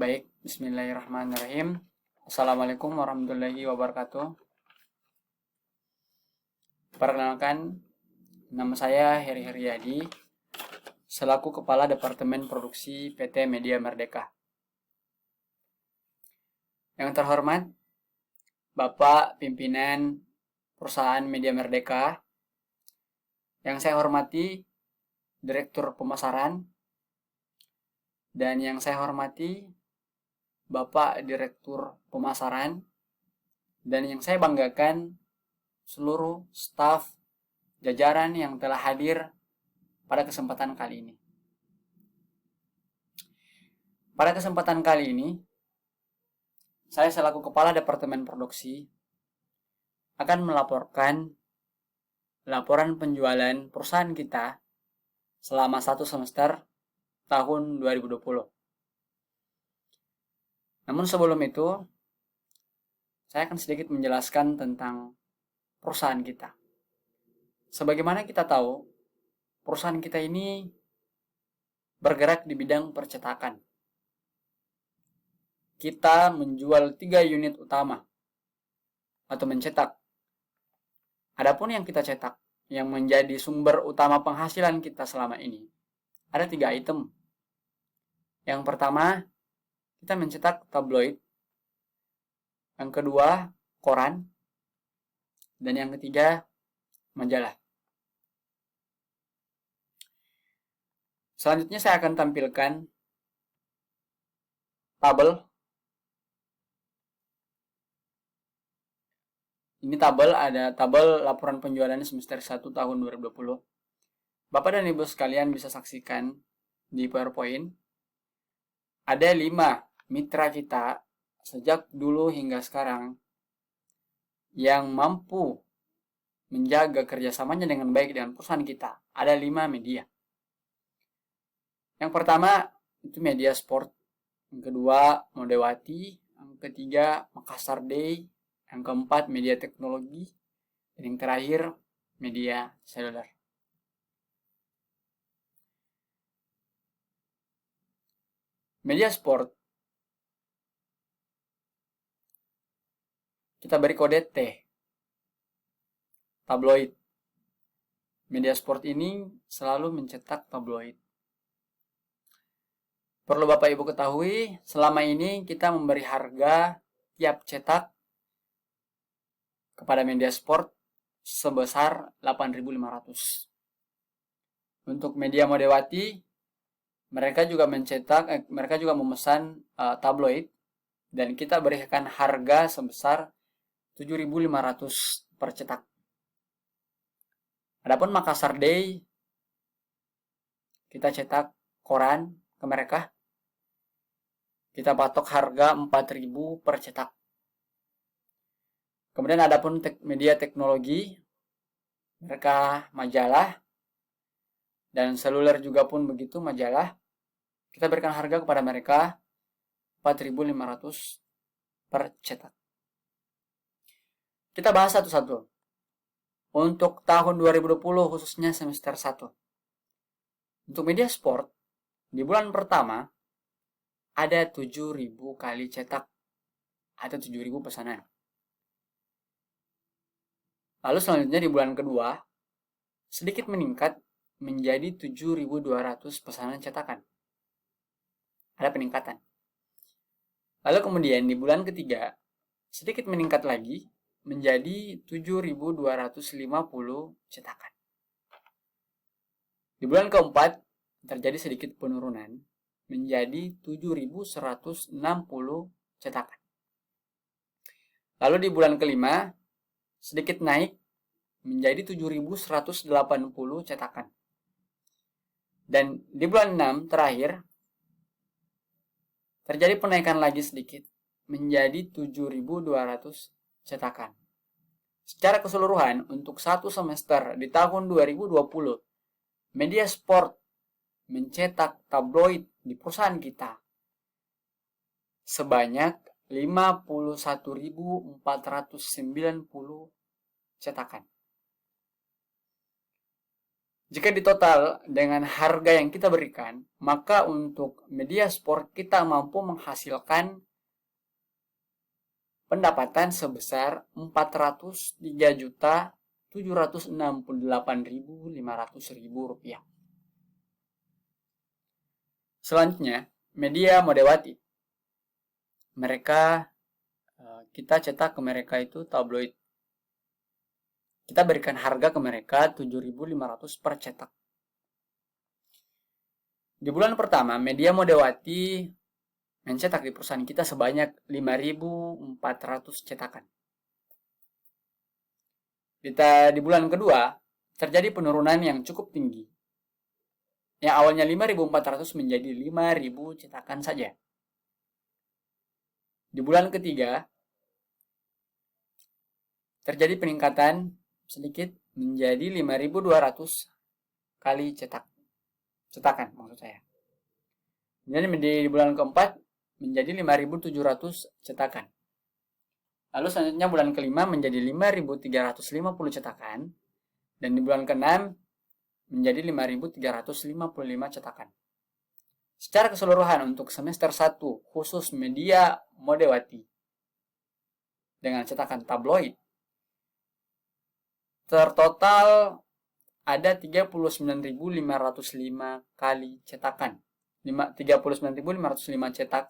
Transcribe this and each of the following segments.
Baik, bismillahirrahmanirrahim. Assalamualaikum warahmatullahi wabarakatuh. Perkenalkan, nama saya Heri Heriadi, selaku Kepala Departemen Produksi PT Media Merdeka. Yang terhormat, Bapak Pimpinan Perusahaan Media Merdeka, yang saya hormati Direktur Pemasaran, dan yang saya hormati Bapak Direktur Pemasaran, dan yang saya banggakan seluruh staf jajaran yang telah hadir pada kesempatan kali ini. Pada kesempatan kali ini, saya selaku Kepala Departemen Produksi akan melaporkan laporan penjualan perusahaan kita selama 1 semester tahun 2020. Namun sebelum itu, saya akan sedikit menjelaskan tentang perusahaan kita. Sebagaimana kita tahu, perusahaan kita ini bergerak di bidang percetakan. Kita menjual 3 unit utama atau mencetak. Adapun yang kita cetak, yang menjadi sumber utama penghasilan kita selama ini, ada 3 item. Yang pertama, kita mencetak tabloid. Yang kedua, koran. Dan yang ketiga, majalah. Selanjutnya saya akan tampilkan tabel. Ini ada tabel laporan penjualan semester 1 tahun 2020. Bapak dan Ibu sekalian bisa saksikan di PowerPoint. Ada 5 mitra kita sejak dulu hingga sekarang yang mampu menjaga kerjasamanya dengan baik dengan perusahaan kita. Ada 5 media. Yang pertama itu Media Sport, yang kedua Modewati, yang ketiga Makassar Day, yang keempat Media Teknologi, dan yang terakhir Media Seluler. Media Sport kita beri kode T, tabloid. Media Sport ini selalu mencetak tabloid. Perlu Bapak Ibu ketahui, selama ini kita memberi harga tiap cetak kepada Media Sport sebesar 8.500. Untuk Media Modewati, mereka juga memesan tabloid, dan kita berikan harga sebesar 7.500 per cetak. Adapun Makassar Day, kita cetak koran ke mereka. Kita patok harga 4.000 per cetak. Kemudian adapun Media Teknologi, mereka majalah, dan seluler juga pun begitu majalah. Kita berikan harga kepada mereka 4.500 per cetak. Kita bahas satu-satu. Untuk tahun 2020 khususnya semester 1. Untuk Media Sport, di bulan pertama ada 7.000 kali cetak atau 7.000 pesanan. Lalu selanjutnya di bulan kedua sedikit meningkat menjadi 7.200 pesanan cetakan. Ada peningkatan. Lalu kemudian di bulan ketiga sedikit meningkat lagi menjadi 7.250 cetakan. Di bulan keempat terjadi sedikit penurunan menjadi 7.160 cetakan. Lalu di bulan kelima sedikit naik menjadi 7.180 cetakan. Dan di bulan 6 terakhir terjadi penaikan lagi sedikit menjadi 7.200 cetakan. Secara keseluruhan untuk 1 semester di tahun 2020, Media Sport mencetak tabloid di perusahaan kita sebanyak 51.490 cetakan. Jika ditotal dengan harga yang kita berikan, maka untuk media sport kita mampu menghasilkan pendapatan sebesar Rp403.768.500.000. Selanjutnya, media Modewati. Kita cetak ke mereka itu tabloid. Kita berikan harga ke mereka 7.500 per cetak. Di bulan pertama, media Modewati mencetak di perusahaan kita sebanyak 5.400 cetakan. Di bulan kedua, terjadi penurunan yang cukup tinggi. Yang awalnya 5.400 menjadi 5.000 cetakan saja. Di bulan ketiga, terjadi peningkatan sedikit menjadi 5.200 kali cetakan maksud saya. Kemudian di bulan keempat menjadi 5.700 cetakan. Lalu selanjutnya bulan kelima menjadi 5.350 cetakan. Dan di bulan keenam menjadi 5.355 cetakan. Secara keseluruhan untuk semester 1 khusus media Modewati dengan cetakan tabloid, tertotal ada 39.505 kali cetakan. 39.505 cetak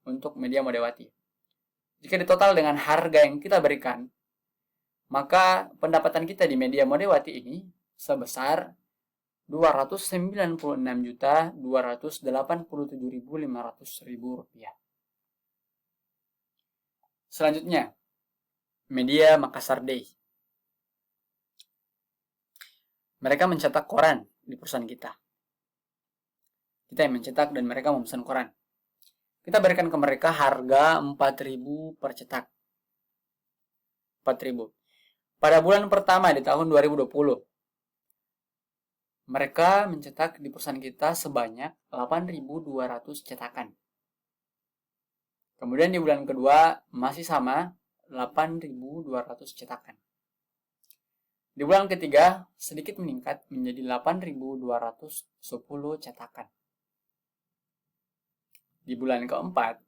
untuk media Modewati. Jika ditotal dengan harga yang kita berikan, maka pendapatan kita di media Modewati ini sebesar Rp296.287.500.000. Selanjutnya, media Makassar Day. Mereka mencetak koran di perusahaan kita. Kita yang mencetak dan mereka memesan koran. Kita berikan ke mereka harga 4.000 per cetak. 4.000. Pada bulan pertama di tahun 2020, mereka mencetak di perusahaan kita sebanyak 8.200 cetakan. Kemudian di bulan kedua masih sama 8.200 cetakan. Di bulan ketiga sedikit meningkat menjadi 8.210 cetakan. Di bulan keempat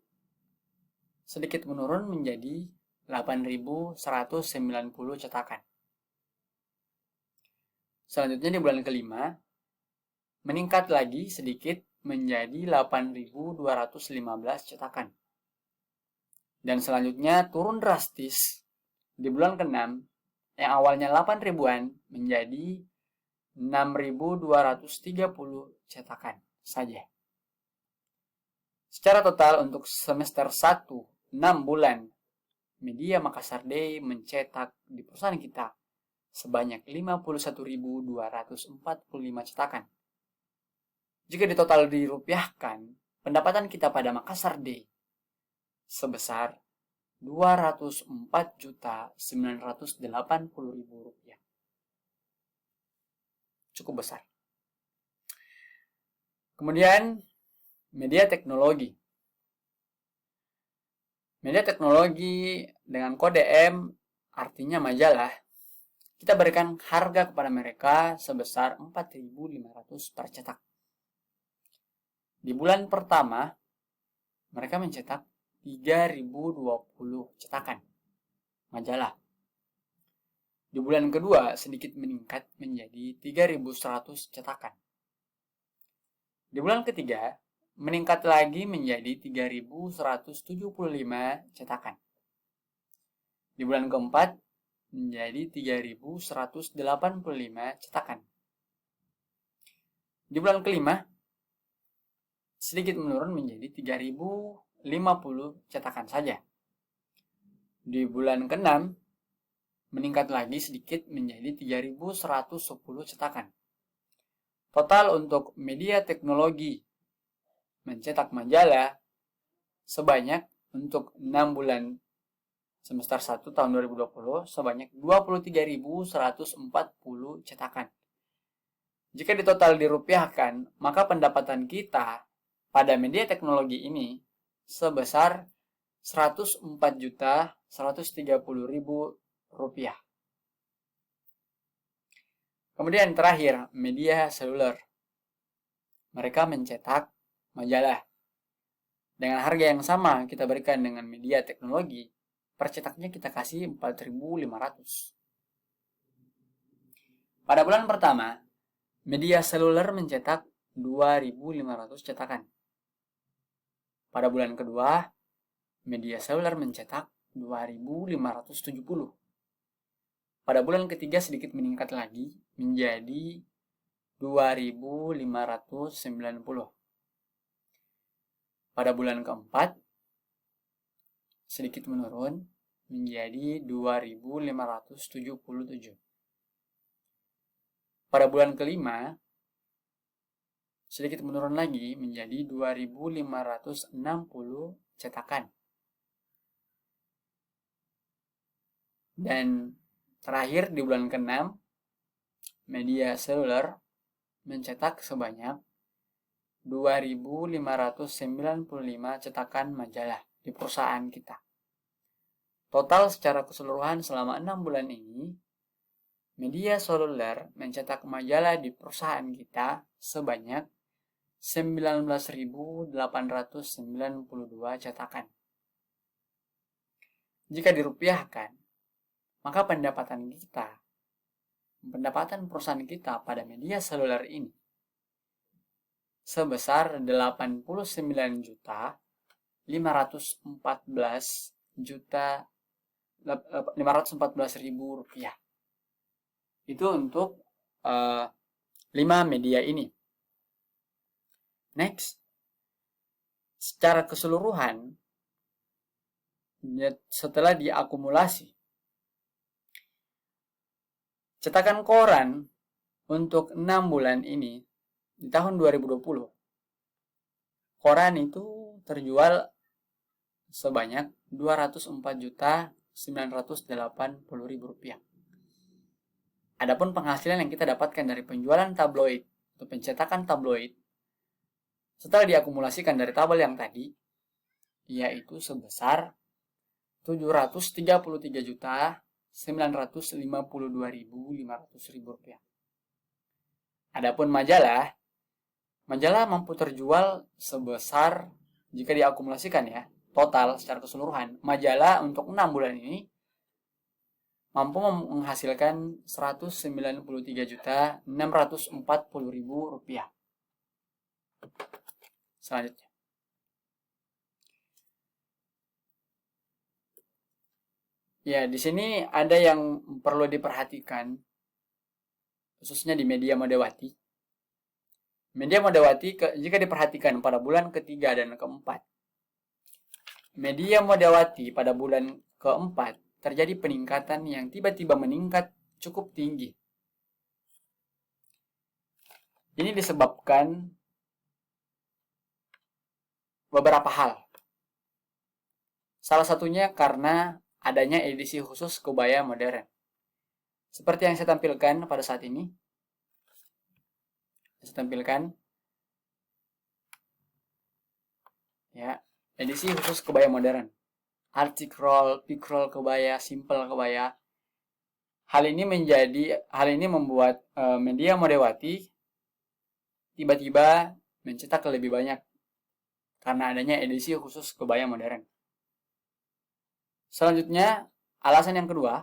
sedikit menurun menjadi 8.190 cetakan. Selanjutnya di bulan kelima meningkat lagi sedikit menjadi 8.215 cetakan. Dan selanjutnya turun drastis di bulan ke-6 yang awalnya 8 ribuan menjadi 6.230 cetakan saja. Secara total untuk semester 1, 6 bulan, media Makassar Day mencetak di perusahaan kita sebanyak 51.245 cetakan. Jika ditotal dirupiahkan, pendapatan kita pada Makassar Day sebesar Rp204.980.000. Cukup besar. Kemudian media teknologi. Media teknologi dengan kode M artinya majalah. Kita berikan harga kepada mereka sebesar 4.500 per cetak. Di bulan pertama mereka mencetak 3.020 cetakan majalah. Di bulan kedua sedikit meningkat menjadi 3.100 cetakan. Di bulan ketiga meningkat lagi menjadi 3.175 cetakan. Di bulan keempat menjadi 3.185 cetakan. Di bulan kelima sedikit menurun menjadi 3.050 cetakan saja. Di bulan ke-6 meningkat lagi sedikit menjadi 3.110 cetakan. Total untuk media teknologi mencetak majalah sebanyak untuk 6 bulan semester 1 tahun 2020 sebanyak 23.140 cetakan. Jika ditotal dirupiahkan, maka pendapatan kita pada media teknologi ini sebesar Rp104.130.000. Kemudian terakhir, media seluler. Mereka mencetak majalah. Dengan harga yang sama kita berikan dengan media teknologi, percetaknya kita kasih 4.500. Pada bulan pertama, media seluler mencetak 2.500 cetakan. Pada bulan kedua, media seluler mencetak 2.570. Pada bulan ketiga sedikit meningkat lagi menjadi 2.590. Pada bulan keempat sedikit menurun menjadi 2.577. Pada bulan kelima sedikit menurun lagi menjadi 2.560 cetakan. Dan terakhir di bulan ke-6, media seluler mencetak sebanyak 2.595 cetakan majalah di perusahaan kita. Total secara keseluruhan selama 6 bulan ini, media seluler mencetak majalah di perusahaan kita sebanyak 19.892 cetakan. Jika dirupiahkan, maka pendapatan perusahaan kita pada media seluler ini sebesar 89.514.514 rupiah. Itu untuk 5 media ini. Next, secara keseluruhan setelah diakumulasi, cetakan koran untuk 6 bulan ini di tahun 2020, koran itu terjual sebanyak 204.980.000 rupiah. Adapun penghasilan yang kita dapatkan dari penjualan tabloid atau pencetakan tabloid setelah diakumulasikan dari tabel yang tadi, yaitu sebesar 733.952.500 rupiah. Adapun majalah mampu terjual sebesar, jika diakumulasikan ya, total secara keseluruhan, majalah untuk 6 bulan ini mampu menghasilkan 193.640.000 rupiah. Selanjutnya, ya, di sini ada yang perlu diperhatikan, khususnya di media Modewati. Media Modewati, jika diperhatikan pada bulan ketiga dan keempat, media Modewati pada bulan keempat terjadi peningkatan yang tiba-tiba meningkat cukup tinggi. Ini disebabkan beberapa hal. Salah satunya karena adanya edisi khusus kebaya modern. Seperti yang saya tampilkan pada saat ini. Saya tampilkan ya, edisi khusus kebaya modern. Arctic roll, pick roll kebaya, simple kebaya. Hal ini membuat media Modewati tiba-tiba mencetak lebih banyak karena adanya edisi khusus kebaya modern. Selanjutnya, alasan yang kedua,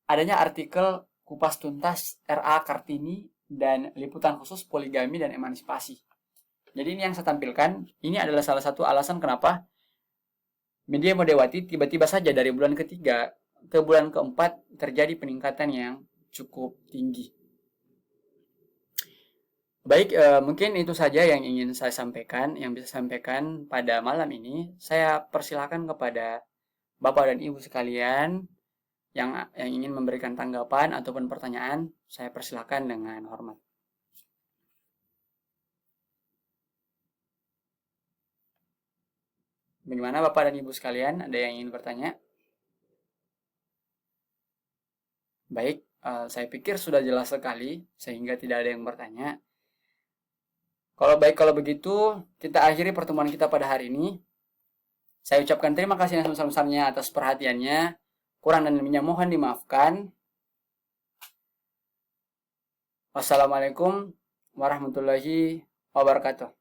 adanya artikel Kupas Tuntas R.A. Kartini dan liputan khusus poligami dan emansipasi. Jadi ini yang saya tampilkan, ini adalah salah satu alasan kenapa media Modewati tiba-tiba saja dari bulan ketiga ke bulan keempat terjadi peningkatan yang cukup tinggi. Baik, mungkin itu saja yang ingin saya sampaikan, yang bisa saya sampaikan pada malam ini. Saya persilahkan kepada Bapak dan Ibu sekalian yang ingin memberikan tanggapan ataupun pertanyaan, saya persilahkan dengan hormat. Bagaimana Bapak dan Ibu sekalian? Ada yang ingin bertanya? Baik, saya pikir sudah jelas sekali sehingga tidak ada yang bertanya. Kalau begitu, kita akhiri pertemuan kita pada hari ini. Saya ucapkan terima kasih yang sebesar-besarnya atas perhatiannya. Kurang dan lebihnya mohon dimaafkan. Wassalamualaikum warahmatullahi wabarakatuh.